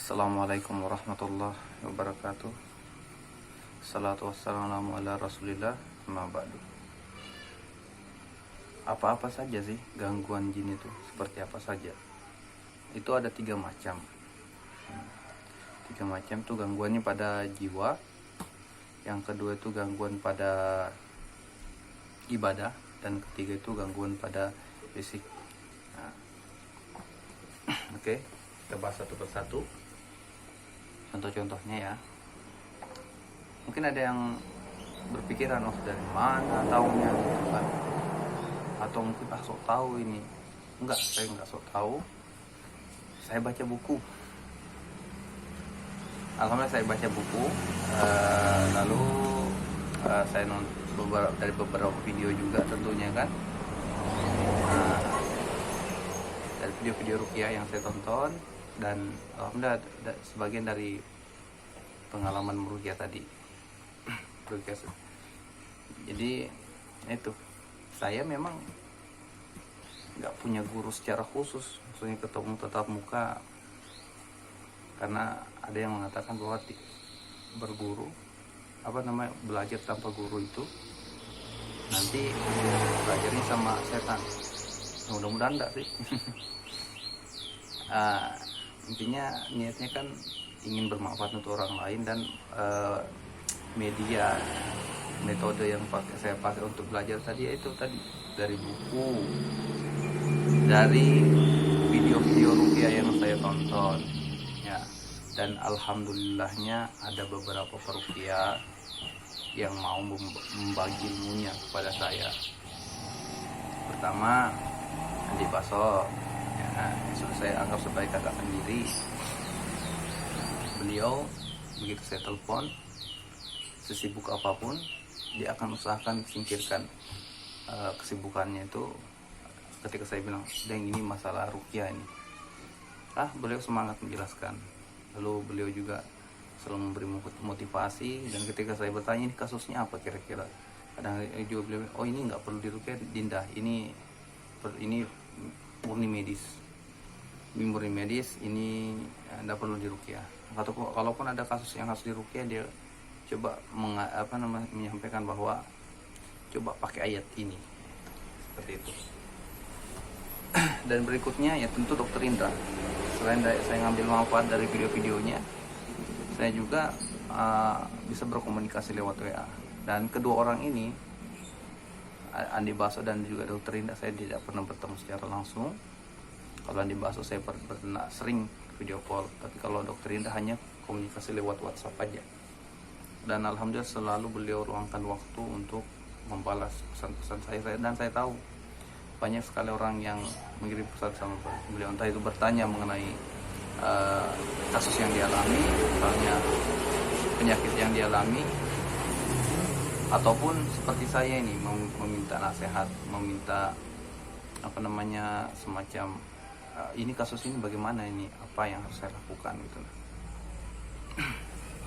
Assalamualaikum warahmatullahi wabarakatuh. Salatu wassalamu ala rasulillah, amma ba'du. Apa-apa saja sih gangguan jin itu? Seperti apa saja? Itu ada 3 macam. 3 macam tuh gangguannya pada jiwa. Yang kedua itu gangguan pada ibadah. Dan ketiga itu gangguan pada fisik. Nah, Oke, kita bahas satu persatu. Contoh-contohnya ya. Mungkin ada yang berpikiran, oh dari mana taunya gitu kan. Atau mungkin sok tahu ini. Enggak, saya enggak sok tahu. Saya baca buku. Alhamdulillah saya baca buku. Lalu saya nonton dari beberapa video juga tentunya kan. Dari video-video ruqyah yang saya tonton, dan alhamdulillah sebagian dari pengalaman meruqyah tadi. Jadi itu, saya memang nggak punya guru secara khusus, maksudnya ketemu tatap muka, karena ada yang mengatakan bahwa berguru belajar tanpa guru itu nanti belajarnya sama setan. Mudah-mudahan enggak sih. Intinya niatnya kan ingin bermanfaat untuk orang lain, dan metode yang saya pakai untuk belajar tadi itu tadi dari buku, dari video-video ruqyah yang saya tonton ya. Dan alhamdulillahnya ada beberapa peruqyah yang mau membagi ilmunya kepada saya. Pertama, Andi Baso ya, saya anggap sebagai kakak sendiri. Beliau begitu saya telepon, sesibuk apapun dia akan usahakan singkirkan kesibukannya itu. Ketika saya bilang, "Deng, ini masalah ruqyah ini." Beliau semangat menjelaskan. Lalu beliau juga selalu memberi motivasi, dan ketika saya bertanya, "Ini kasusnya apa kira-kira?" Kadang juga beliau, "Oh, ini nggak perlu diruqyah, Dinda. Ini murni medis. Ini nggak perlu diruqyah." Atau kalaupun ada kasus yang harus diruqyah, dia coba menyampaikan bahwa coba pakai ayat ini, seperti itu. Dan berikutnya ya tentu Dokter Indra. Selain saya ngambil manfaat dari video-videonya, saya juga bisa berkomunikasi lewat WA. Dan kedua orang ini, Andi Baso dan juga Dokter Indra, saya tidak pernah bertemu secara langsung. Kalau Andi Baso saya pernah sering video call, tapi kalau Dokter Indra hanya komunikasi lewat WhatsApp aja. Dan alhamdulillah selalu beliau luangkan waktu untuk membalas pesan-pesan saya, dan saya tahu banyak sekali orang yang mengirim pesan sama beliau, entah itu bertanya mengenai kasus yang dialami, misalnya penyakit yang dialami, ataupun seperti saya ini meminta nasihat, meminta semacam ini kasus ini bagaimana, ini apa yang harus saya lakukan gitu.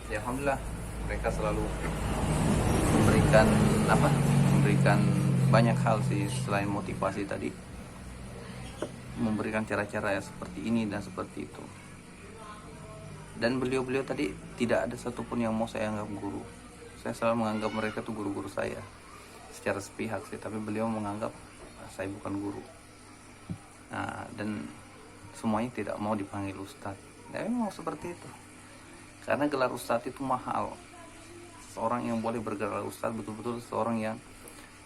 Ya alhamdulillah mereka selalu memberikan banyak hal sih, selain motivasi tadi, memberikan cara-cara ya seperti ini dan seperti itu. Dan beliau-beliau tadi tidak ada satupun yang mau saya anggap guru. Saya selalu menganggap mereka tuh guru-guru saya secara sepihak sih, tapi beliau menganggap saya bukan guru. Dan semuanya tidak mau dipanggil ustadz. Memang seperti itu, karena gelar ustadz itu mahal. Seorang yang boleh bergelar ustadz betul-betul seorang yang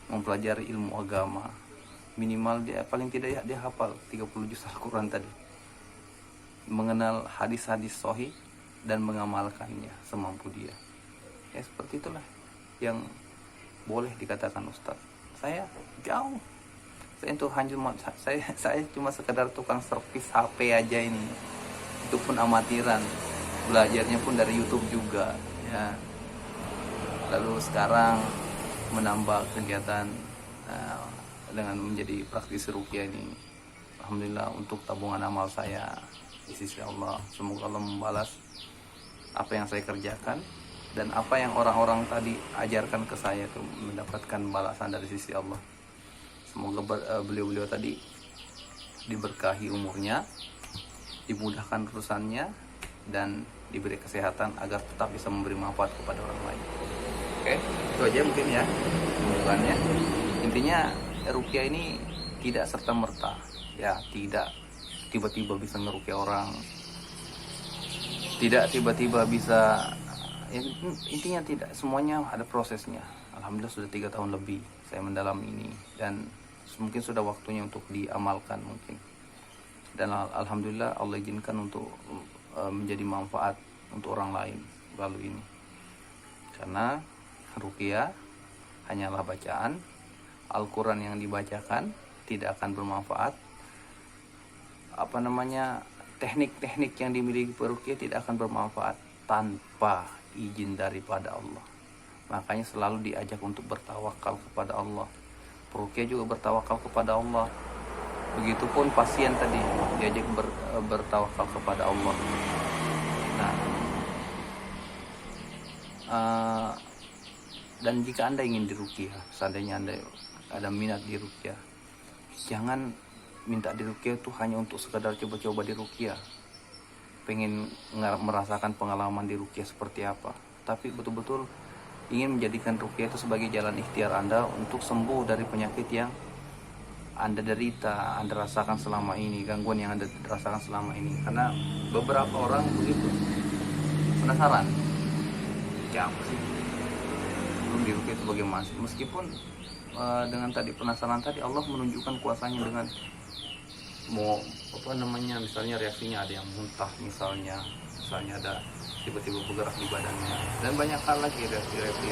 mempelajari ilmu agama, minimal dia paling tidak dia hafal 30 juz Al-Quran tadi, mengenal hadis-hadis sahih dan mengamalkannya semampu dia. Ya seperti itulah yang boleh dikatakan ustadz. Saya jauh, saya cuma sekedar tukang servis HP aja ini, itu pun amatiran, belajarnya pun dari YouTube juga ya. Lalu sekarang menambah kegiatan dengan menjadi praktisi ruqyah ini, alhamdulillah untuk tabungan amal saya di sisi Allah. Semoga Allah membalas apa yang saya kerjakan, dan apa yang orang-orang tadi ajarkan ke saya itu mendapatkan balasan dari sisi Allah. Semoga beliau-beliau tadi diberkahi umurnya, dimudahkan urusannya, dan diberi kesehatan agar tetap bisa memberi manfaat kepada orang lain. Oke, itu aja mungkin ya pembukaannya. Intinya ruqyah ini tidak serta merta ya, tidak tiba-tiba bisa ngeruqyah orang, tidak tiba-tiba bisa ya, intinya tidak, semuanya ada prosesnya. Alhamdulillah sudah 3 tahun lebih saya mendalami ini, dan mungkin sudah waktunya untuk diamalkan mungkin. Dan alhamdulillah Allah izinkan untuk menjadi manfaat untuk orang lain melalui ini. Karena ruqyah hanyalah bacaan Al-Quran yang dibacakan, tidak akan bermanfaat. Teknik-teknik yang dimiliki peruqyah tidak akan bermanfaat tanpa izin daripada Allah. Makanya selalu diajak untuk bertawakal kepada Allah. Peruqyah juga bertawakal kepada Allah. Begitupun pasien tadi diajak bertawakal kepada Allah. Nah, dan jika Anda ingin diruqyah, seandainya Anda ada minat diruqyah, jangan minta diruqyah itu hanya untuk sekadar coba-coba diruqyah, pengen merasakan pengalaman diruqyah seperti apa, tapi betul-betul ingin menjadikan ruqyah itu sebagai jalan ikhtiar Anda untuk sembuh dari penyakit yang Anda derita, Anda rasakan selama ini, gangguan yang Anda rasakan selama ini. Karena beberapa orang begitu penasaran, ya apa sih belum diruqyah itu bagaimana, meskipun dengan tadi penasaran tadi, Allah menunjukkan kuasanya dengan misalnya reaksinya ada yang muntah, misalnya ada tiba-tiba bergerak di badannya, dan banyak hal lagi reaksi-reaksi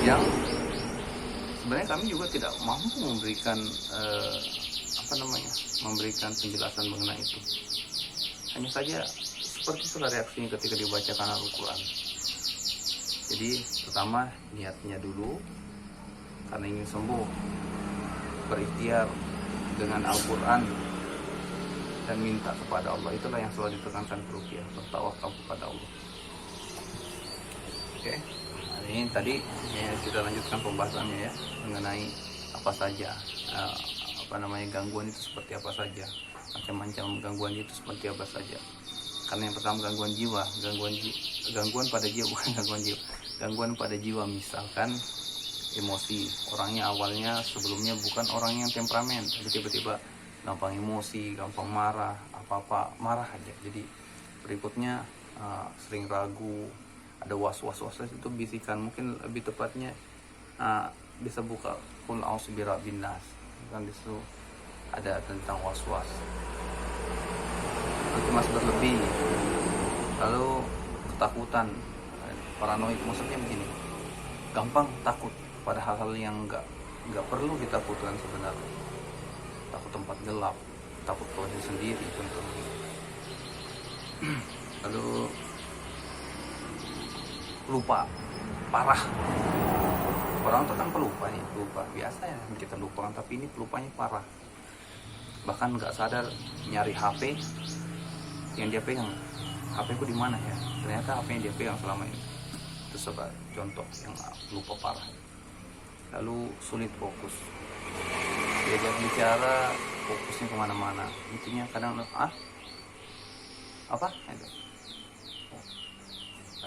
yang sebenarnya kami juga tidak mampu memberikan memberikan penjelasan mengenai itu. Hanya saja seperti itulah reaksinya ketika dibacakan Al-Quran. Jadi pertama niatnya dulu, karena ingin sembuh, berikhtiar dengan Al-Quran dan minta kepada Allah. Itulah yang selalu ditekankan peruqyah, bertawakal kepada Allah. Oke, ini tadi kita lanjutkan pembahasannya ya, mengenai apa saja gangguan itu seperti apa saja, macam-macam gangguan itu seperti apa saja. Karena yang pertama gangguan jiwa, gangguan pada jiwa, bukan gangguan jiwa, gangguan pada jiwa, misalkan emosi. Orangnya awalnya sebelumnya bukan orang yang temperamen, tapi tiba-tiba gampang emosi, gampang marah, apa-apa marah aja. Jadi berikutnya sering ragu, ada was-was itu bisikan. Mungkin lebih tepatnya bisa buka qul a'udzu birabbin nas, kan disitu ada tentang was-was. Cemas berlebih, lalu ketakutan, paranoid. Maksudnya begini, gampang takut pada hal-hal yang nggak perlu ditakutkan sebenarnya. Takut tempat gelap, takut posisi sendiri contohnya. Lalu lupa parah. Orang itu kan pelupa nih, lupa biasa ya kita lupakan, tapi ini pelupanya parah. Bahkan nggak sadar nyari HP yang dia pegang. HP ku di mana ya? Ternyata HP yang dia pegang selama ini. Itu sebagai contoh yang lupa parah. Lalu sulit fokus, diajak bicara fokusnya kemana-mana. Intinya kadang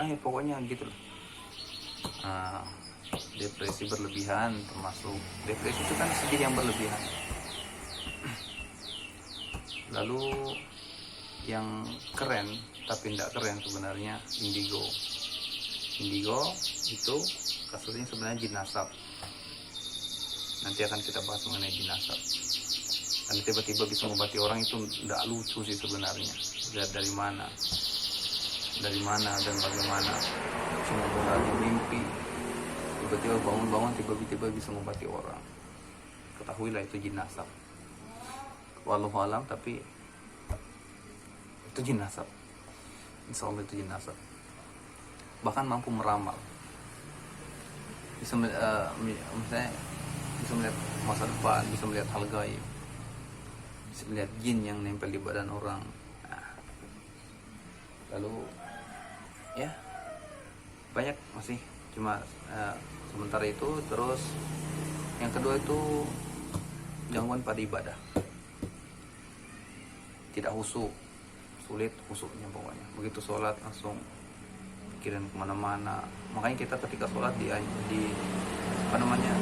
ya pokoknya gitu loh. Depresi berlebihan, termasuk depresi itu kan sedih yang berlebihan. Lalu yang keren tapi tidak keren sebenarnya indigo itu kasusnya sebenarnya jin nasab. Nanti akan kita bahas mengenai jin nasab. Dan tiba-tiba bisa mengobati orang itu tidak lucu sih sebenarnya. Lihat dari mana dan bagaimana. Cuma benar mimpi, tiba-tiba bangun-bangun, tiba-tiba bisa mengobati orang. Ketahuilah itu jin nasab. Wallahu alam, tapi itu jin nasab. Insya Allah itu jin nasab. Bahkan mampu meramal. Misalnya bisa melihat masa depan, bisa melihat hal gaib, bisa melihat jin yang nempel di badan orang. Lalu ya banyak masih, cuma sementara itu. Terus yang kedua itu gangguan pada ibadah, tidak khusyuk, sulit usuknya pokoknya. Begitu sholat langsung pikiran kemana-mana. Makanya kita ketika sholat di apa namanya,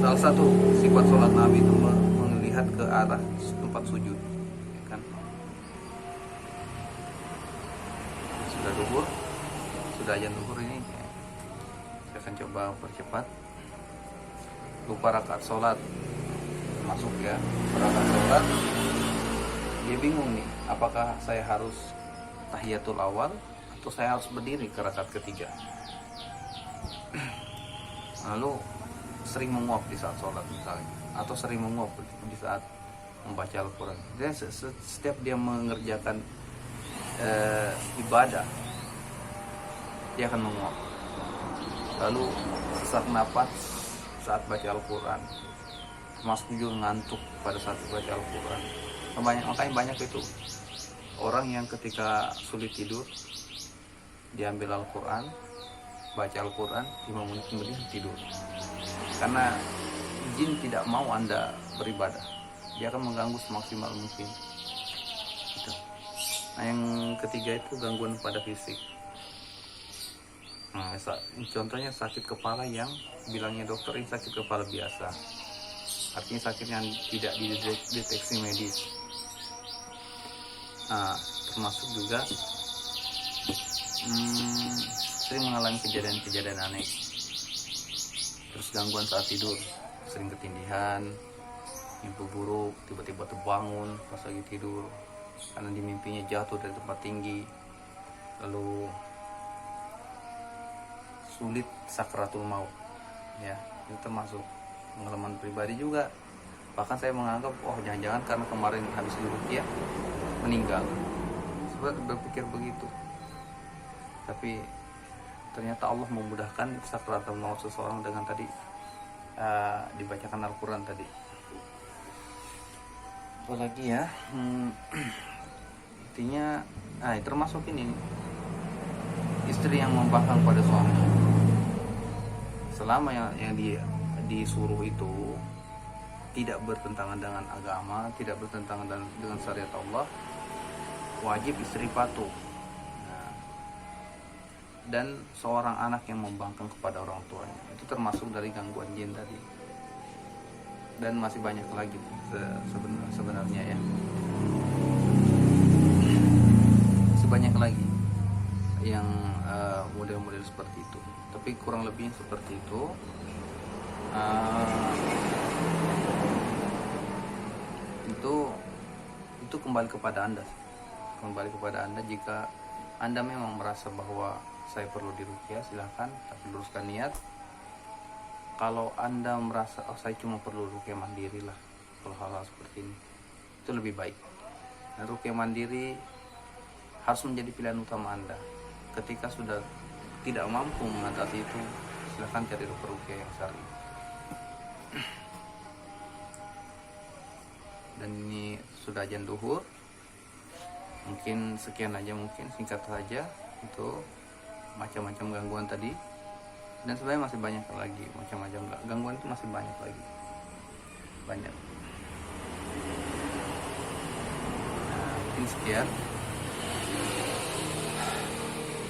salah satu sifat sholat Nabi itu melihat ke arah tempat sujud, ya kan. Sudah duhur, sudah azan duhur ini, saya akan coba percepat. Lupa rakaat sholat masuk ya, rakaat sholat dia bingung nih, apakah saya harus tahiyatul awal atau saya harus berdiri ke rakaat ketiga. Lalu sering menguap di saat sholat misalnya, atau sering menguap di saat membaca Al-Quran. Dan setiap dia mengerjakan ibadah, dia akan menguap. Lalu sesak napas saat baca Al-Quran, termasuk juga ngantuk pada saat baca Al-Quran. Makanya banyak itu orang yang ketika sulit tidur, diambil Al-Quran, baca Al-Quran, 5 menit kemudian tidur. Karena jin tidak mau Anda beribadah, dia akan mengganggu semaksimal mungkin gitu. Nah, yang ketiga itu gangguan pada fisik. Nah, contohnya sakit kepala yang bilangnya dokter ini sakit kepala biasa, artinya sakit yang tidak dideteksi medis. Nah, termasuk juga sering mengalami kejadian-kejadian aneh. Terus gangguan saat tidur, sering ketindihan, mimpi buruk, tiba-tiba terbangun pas lagi tidur karena di mimpinya jatuh dari tempat tinggi. Lalu sulit sakratul maut, ya, itu termasuk pengalaman pribadi juga. Bahkan saya menganggap, oh jangan-jangan karena kemarin habis diruqyah meninggal. Sebenarnya berpikir begitu, tapi ternyata Allah memudahkan sakratul maut seseorang dengan tadi dibacakan Al-Quran tadi. Apalagi ya, intinya, termasuk ini istri yang membangkang pada suami. Selama yang dia disuruh itu tidak bertentangan dengan agama, tidak bertentangan dengan syariat Allah, wajib istri patuh. Dan seorang anak yang membangkang kepada orang tuanya itu termasuk dari gangguan jin tadi. Dan masih banyak lagi sebenarnya ya, sebanyak lagi yang model-model seperti itu. Tapi kurang lebih seperti itu. Itu kembali kepada Anda. Kembali kepada Anda. Jika Anda memang merasa bahwa saya perlu diruqyah, silahkan, tapi luruskan niat. Kalau Anda merasa saya cuma perlu ruqyah mandiri lah, kalau hal-hal seperti ini, itu lebih baik. Nah, ruqyah mandiri harus menjadi pilihan utama Anda. Ketika sudah tidak mampu mengatasi itu, silahkan cari ruqyah yang syar'i. Dan ini sudah azan duhur. Mungkin sekian aja, mungkin singkat saja itu macam-macam gangguan tadi. Dan sebenarnya masih banyak lagi macam-macam gangguan, itu masih banyak lagi, banyak. Nah, mungkin sekian.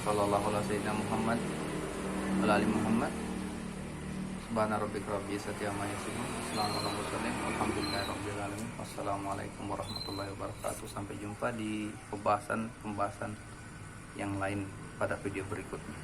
Sallallahu alaihi wasallam Muhammad wa ali Muhammad. Subhana rabbika rabbil izzati amma yasifun. Alhamdulillahirabbil alamin. Wassalamualaikum warahmatullahi wabarakatuh. Sampai jumpa di pembahasan yang lain pada video berikutnya.